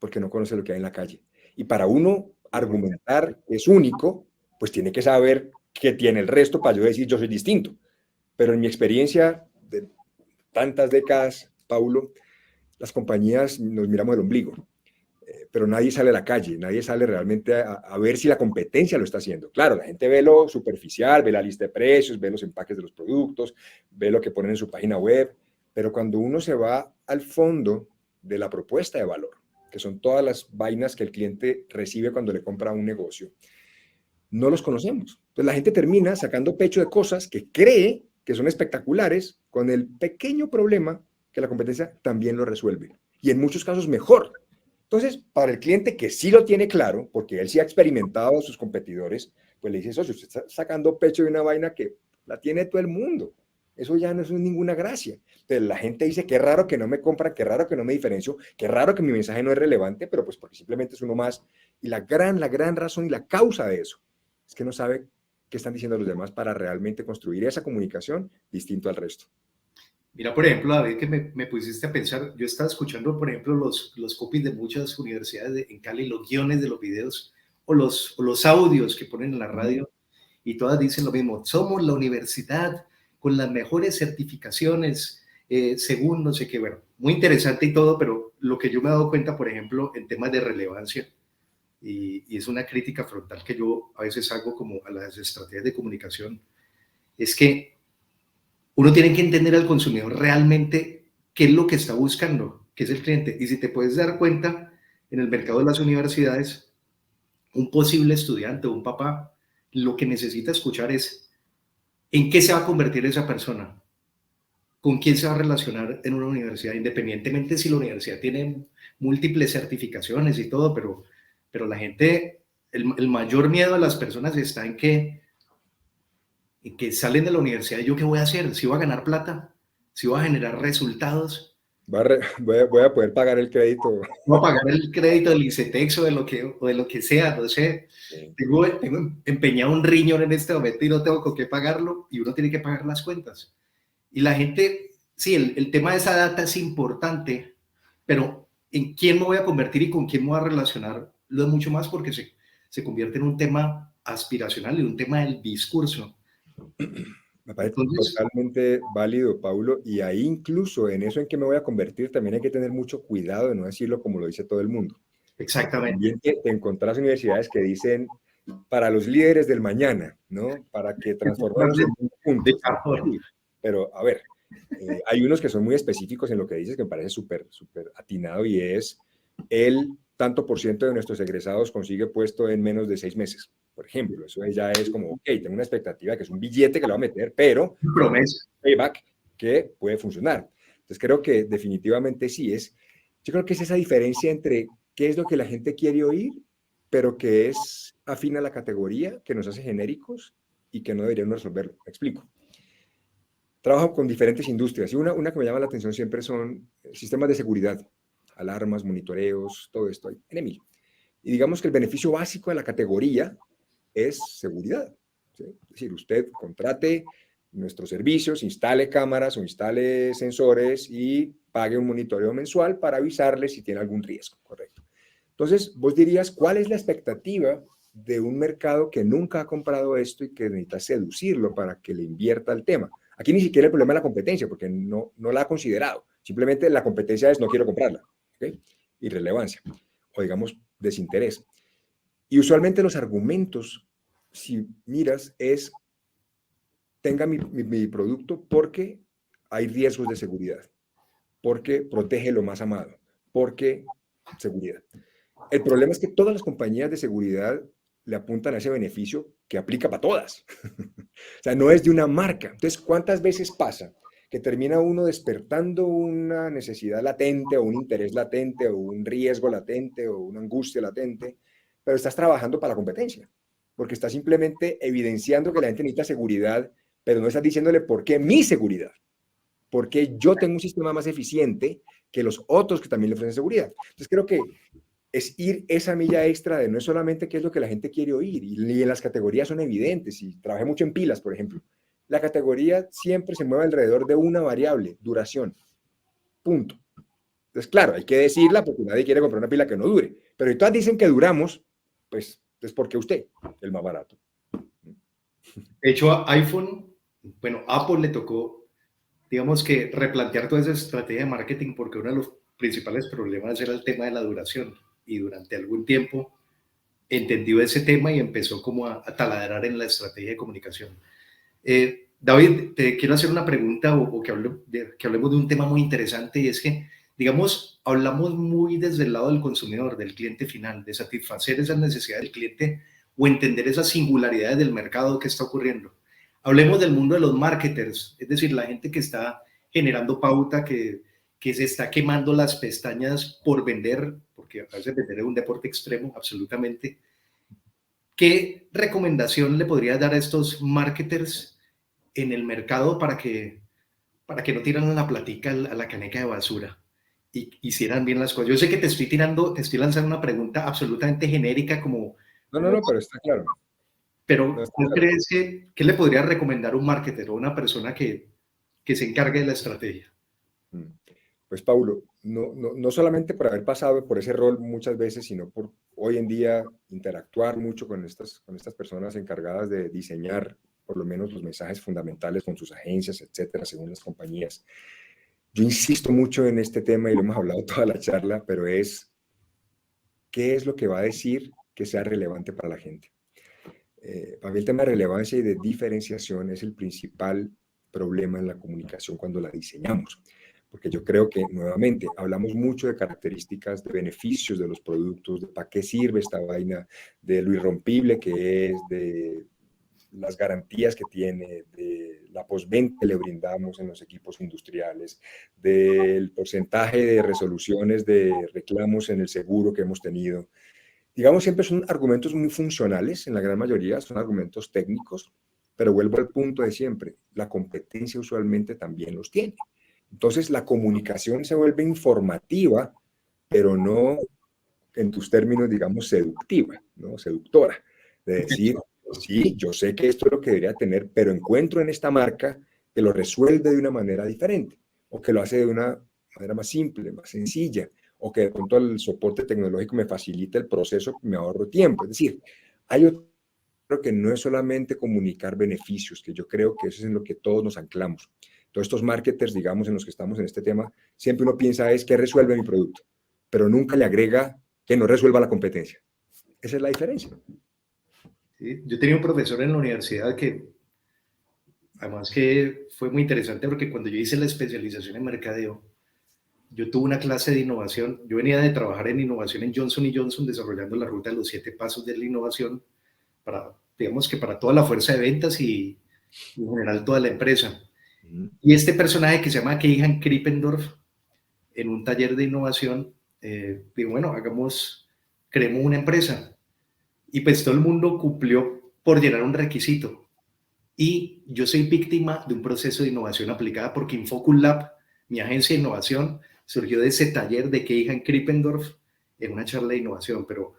porque no conoce lo que hay en la calle. Y para uno argumentar que es único, pues tiene que saber qué tiene el resto para yo decir yo soy distinto. Pero en mi experiencia de tantas décadas, Paulo, las compañías nos miramos el ombligo, pero nadie sale a la calle, nadie sale realmente a ver si la competencia lo está haciendo. Claro, la gente ve lo superficial, ve la lista de precios, ve los empaques de los productos, ve lo que ponen en su página web, pero cuando uno se va al fondo de la propuesta de valor, que son todas las vainas que el cliente recibe cuando le compra un negocio, no los conocemos. Entonces la gente termina sacando pecho de cosas que cree que son espectaculares con el pequeño problema que la competencia también lo resuelve. Y en muchos casos mejor. Entonces, para el cliente que sí lo tiene claro, porque él sí ha experimentado a sus competidores, pues le dice, socio, usted está sacando pecho de una vaina que la tiene todo el mundo. Eso ya no es ninguna gracia. Entonces, la gente dice, qué raro que no me compran, qué raro que no me diferencio, qué raro que mi mensaje no es relevante, pero pues porque simplemente es uno más. Y la gran razón y la causa de eso es que no sabe qué están diciendo los demás para realmente construir esa comunicación distinto al resto. Mira, por ejemplo, David, que me pusiste a pensar, yo estaba escuchando, por ejemplo, los copies de muchas universidades en Cali, los guiones de los videos o los audios que ponen en la radio, y todas dicen lo mismo: somos la universidad con las mejores certificaciones, según no sé qué. Bueno, muy interesante y todo, pero lo que yo me he dado cuenta, por ejemplo, en temas de relevancia, y es una crítica frontal que yo a veces hago como a las estrategias de comunicación, es que uno tiene que entender al consumidor realmente qué es lo que está buscando, qué es el cliente. Y si te puedes dar cuenta, en el mercado de las universidades, un posible estudiante o un papá, lo que necesita escuchar es en qué se va a convertir esa persona, con quién se va a relacionar en una universidad, independientemente si la universidad tiene múltiples certificaciones y todo, pero la gente, el mayor miedo de las personas está en que salen de la universidad y yo qué voy a hacer, si voy a ganar plata, si voy a generar resultados, Voy a poder pagar el crédito. voy a pagar el crédito del ICETEX o de lo que sea, no sé. Sí. Tengo empeñado un riñón en este momento y no tengo con qué pagarlo, y uno tiene que pagar las cuentas. Y la gente, sí, el tema de esa data es importante, pero en quién me voy a convertir y con quién me voy a relacionar lo es mucho más, porque se convierte en un tema aspiracional y un tema del discurso. Me parece Entonces, totalmente válido, Paulo, y ahí incluso en eso en que me voy a convertir también hay que tener mucho cuidado de no decirlo como lo dice todo el mundo, porque exactamente. también te encontrás universidades que dicen para los líderes del mañana, ¿no? Para que transformemos el mundo De juntos. cajón. Sí, pero a ver, hay unos que son muy específicos en lo que dices que me parece súper atinado, y es el tanto por ciento de nuestros egresados consigue puesto en menos de 6 meses. Por ejemplo, eso ya es como, ok, tengo una expectativa que es un billete que lo va a meter, pero tengo un Promesa. payback que puede funcionar. Entonces creo que definitivamente sí es. Yo creo que es esa diferencia entre qué es lo que la gente quiere oír, pero que es afín a la categoría, que nos hace genéricos y que no deberíamos resolverlo. Me explico. Trabajo con diferentes industrias y una que me llama la atención siempre son sistemas de seguridad, alarmas, monitoreos, todo esto hay en Emil. Y digamos que el beneficio básico de la categoría es seguridad. ¿Sí? Es decir, usted contrate nuestros servicios, instale cámaras o instale sensores y pague un monitoreo mensual para avisarle si tiene algún riesgo, correcto. Entonces, vos dirías, ¿cuál es la expectativa de un mercado que nunca ha comprado esto y que necesita seducirlo para que le invierta el tema? Aquí ni siquiera el problema es la competencia, porque no la ha considerado. Simplemente la competencia es no quiero comprarla. ¿Okay? Irrelevancia o digamos desinterés. Y usualmente los argumentos, si miras, es tenga mi producto porque hay riesgos de seguridad, porque protege lo más amado, porque seguridad. El problema es que todas las compañías de seguridad le apuntan a ese beneficio que aplica para todas. O sea, no es de una marca. Entonces, ¿cuántas veces pasa que termina uno despertando una necesidad latente o un interés latente o un riesgo latente o una angustia latente, pero estás trabajando para la competencia? Porque estás simplemente evidenciando que la gente necesita seguridad, pero no estás diciéndole por qué mi seguridad, porque yo tengo un sistema más eficiente que los otros que también le ofrecen seguridad. Entonces, creo que es ir esa milla extra de no es solamente qué es lo que la gente quiere oír, y en las categorías son evidentes, y trabajé mucho en pilas, por ejemplo. La categoría siempre se mueve alrededor de una variable, duración, punto. Entonces, claro, hay que decirla porque nadie quiere comprar una pila que no dure. Pero si todas dicen que duramos, pues es porque usted, el más barato. De hecho, a iPhone, bueno, Apple le tocó, digamos que replantear toda esa estrategia de marketing porque uno de los principales problemas era el tema de la duración. Y durante algún tiempo entendió ese tema y empezó como a taladrar en la estrategia de comunicación. David, te quiero hacer una pregunta o que hablemos de un tema muy interesante y es que, digamos, hablamos muy desde el lado del consumidor, del cliente final, de satisfacer esas necesidades del cliente o entender esas singularidades del mercado que está ocurriendo. Hablemos del mundo de los marketers, es decir, la gente que está generando pauta, que se está quemando las pestañas por vender, porque a veces vender es un deporte extremo, absolutamente. ¿Qué recomendación le podrías dar a estos marketers en el mercado para que no tiran la platica a la caneca de basura y hicieran bien las cosas? Yo sé que te estoy lanzando una pregunta absolutamente genérica No, pero está claro. No, pero está ¿cuál claro. crees que le podría recomendar a un marketer o una persona que se encargue de la estrategia? Pues Paulo, no solamente por haber pasado por ese rol muchas veces, sino por hoy en día interactuar mucho con estas personas encargadas de diseñar por lo menos los mensajes fundamentales con sus agencias, etcétera, según las compañías. Yo insisto mucho en este tema y lo hemos hablado toda la charla, pero es qué es lo que va a decir que sea relevante para la gente. Para mí el tema de relevancia y de diferenciación es el principal problema en la comunicación cuando la diseñamos. Porque yo creo que, nuevamente, hablamos mucho de características, de beneficios de los productos, de para qué sirve esta vaina, de lo irrompible que es, de las garantías que tiene, de la postventa que le brindamos en los equipos industriales, del porcentaje de resoluciones de reclamos en el seguro que hemos tenido. Digamos, siempre son argumentos muy funcionales, en la gran mayoría son argumentos técnicos, pero vuelvo al punto de siempre, la competencia usualmente también los tiene. Entonces, la comunicación se vuelve informativa, pero no en tus términos, digamos, seductiva, ¿no? Seductora. De decir, sí, yo sé que esto es lo que debería tener, pero encuentro en esta marca que lo resuelve de una manera diferente, o que lo hace de una manera más simple, más sencilla, o que de pronto el soporte tecnológico me facilita el proceso, me ahorro tiempo. Es decir, hay otro que no es solamente comunicar beneficios, que yo creo que eso es en lo que todos nos anclamos. Todos estos marketers, digamos, en los que estamos en este tema, siempre uno piensa es que resuelve mi producto, pero nunca le agrega que no resuelva la competencia. Esa es la diferencia. ¿Sí? Yo tenía un profesor en la universidad que, además que fue muy interesante porque cuando yo hice la especialización en mercadeo, yo tuve una clase de innovación. Yo venía de trabajar en innovación en Johnson Johnson, desarrollando la ruta de los 7 pasos de la innovación para, digamos que para toda la fuerza de ventas y en general toda la empresa. Y este personaje que se llama Keihan Krippendorf, en un taller de innovación, digo, bueno, creemos una empresa. Y pues todo el mundo cumplió por llenar un requisito. Y yo soy víctima de un proceso de innovación aplicada porque Infocus Lab, mi agencia de innovación, surgió de ese taller de Keihan Krippendorf en una charla de innovación. Pero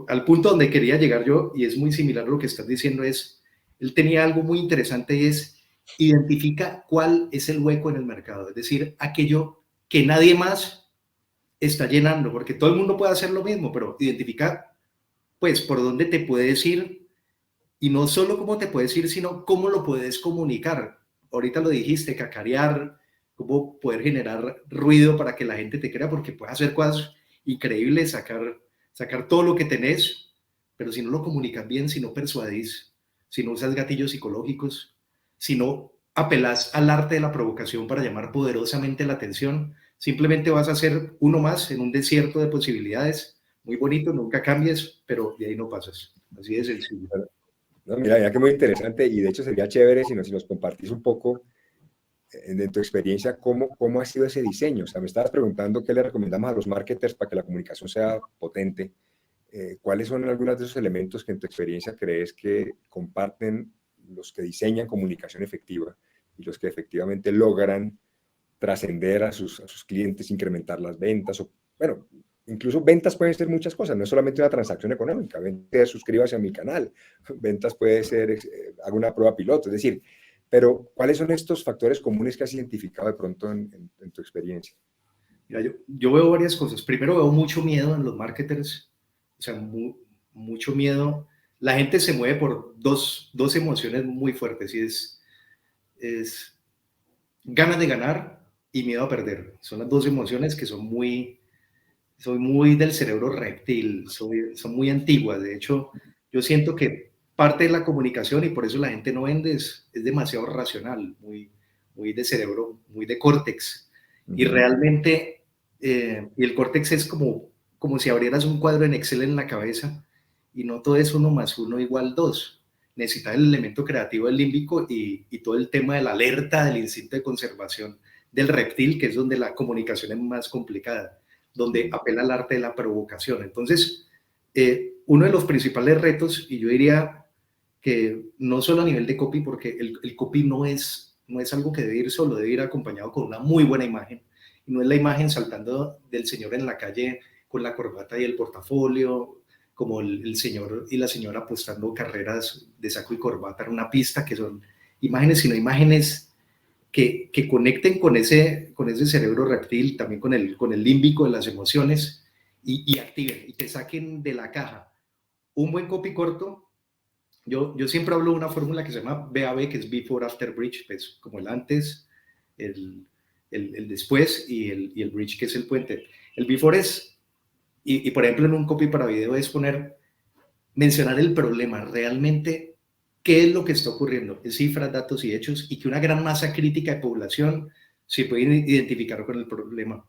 al punto donde quería llegar yo, y es muy similar a lo que estás diciendo, es, él tenía algo muy interesante y es, identifica cuál es el hueco en el mercado, es decir, aquello que nadie más está llenando, porque todo el mundo puede hacer lo mismo, pero identifica, pues, por dónde te puedes ir y no solo cómo te puedes ir, sino cómo lo puedes comunicar. Ahorita lo dijiste, cacarear, cómo poder generar ruido para que la gente te crea, porque puedes hacer cosas increíbles, sacar todo lo que tenés, pero si no lo comunicas bien, si no persuadís, si no usas gatillos psicológicos, si no apelás al arte de la provocación para llamar poderosamente la atención, simplemente vas a ser uno más en un desierto de posibilidades. Muy bonito, nunca cambies, pero de ahí no pasas. Así de sencillo. No, mira que muy interesante y de hecho sería chévere si nos compartís un poco de tu experiencia cómo ha sido ese diseño. O sea, me estabas preguntando qué le recomendamos a los marketers para que la comunicación sea potente. ¿Cuáles son algunos de esos elementos que en tu experiencia crees que comparten los que diseñan comunicación efectiva y los que efectivamente logran trascender a sus clientes, incrementar las ventas? O, bueno, incluso ventas pueden ser muchas cosas, no es solamente una transacción económica. Ventas, suscríbase a mi canal. Ventas puede ser, hago una prueba piloto. Es decir, pero ¿cuáles son estos factores comunes que has identificado de pronto en tu experiencia? Mira, yo veo varias cosas. Primero veo mucho miedo en los marketers, o sea, mucho miedo. La gente se mueve por dos emociones muy fuertes y es ganas de ganar y miedo a perder. Son las dos emociones que son muy del cerebro reptil, son muy antiguas. De hecho, yo siento que parte de la comunicación, y por eso la gente no vende, es demasiado racional, muy de cerebro, muy de córtex. Y realmente, y el córtex es como si abrieras un cuadro en Excel en la cabeza y no todo es 1 más 1 igual 2. Necesitas el elemento creativo del límbico y todo el tema de la alerta, del instinto de conservación del reptil, que es donde la comunicación es más complicada, donde apela al arte de la provocación. Entonces, uno de los principales retos, y yo diría que no solo a nivel de copy, porque el copy no es algo que debe ir solo, debe ir acompañado con una muy buena imagen. Y no es la imagen saltando del señor en la calle con la corbata y el portafolio, como el señor y la señora apostando carreras de saco y corbata en una pista, que son imágenes, sino imágenes que conecten con ese cerebro reptil, también con el límbico de las emociones, y activen y te saquen de la caja. Un buen copy corto, yo siempre hablo de una fórmula que se llama BAB, que es Before After Bridge, pues como el antes, el después y el bridge, que es el puente. El before es, y por ejemplo en un copy para video es mencionar el problema, realmente qué es lo que está ocurriendo, en cifras, datos y hechos, y que una gran masa crítica de población se puede identificar con el problema.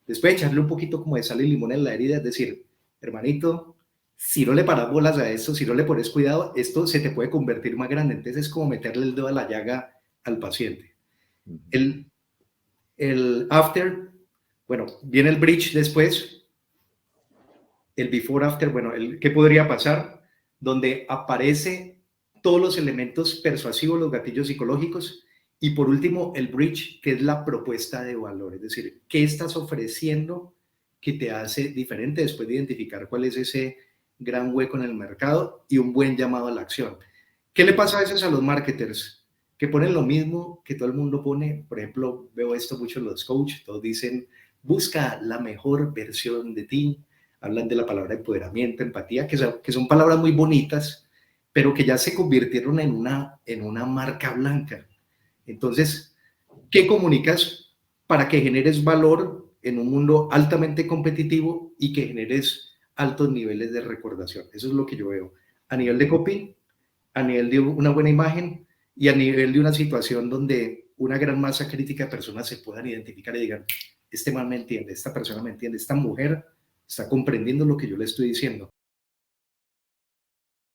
Después echarle un poquito como de sal y limón en la herida, es decir, hermanito, si no le paras bolas a esto, si no le pones cuidado, esto se te puede convertir más grande. Entonces es como meterle el dedo a la llaga al paciente. El after, bueno, viene el bridge después, el before after, bueno, ¿qué podría pasar? Donde aparece todos los elementos persuasivos, los gatillos psicológicos, y por último el bridge, que es la propuesta de valor, es decir, ¿qué estás ofreciendo que te hace diferente después de identificar cuál es ese gran hueco en el mercado y un buen llamado a la acción? ¿Qué le pasa a veces a los marketers? Que ponen lo mismo que todo el mundo pone. Por ejemplo, veo esto mucho en los coaches, todos dicen, busca la mejor versión de ti, hablan de la palabra empoderamiento, empatía, que son palabras muy bonitas, pero que ya se convirtieron en una marca blanca. Entonces, ¿qué comunicas para que generes valor en un mundo altamente competitivo y que generes altos niveles de recordación? Eso es lo que yo veo. A nivel de copy, a nivel de una buena imagen y a nivel de una situación donde una gran masa crítica de personas se puedan identificar y digan, este man me entiende, esta persona me entiende, esta mujer está comprendiendo lo que yo le estoy diciendo.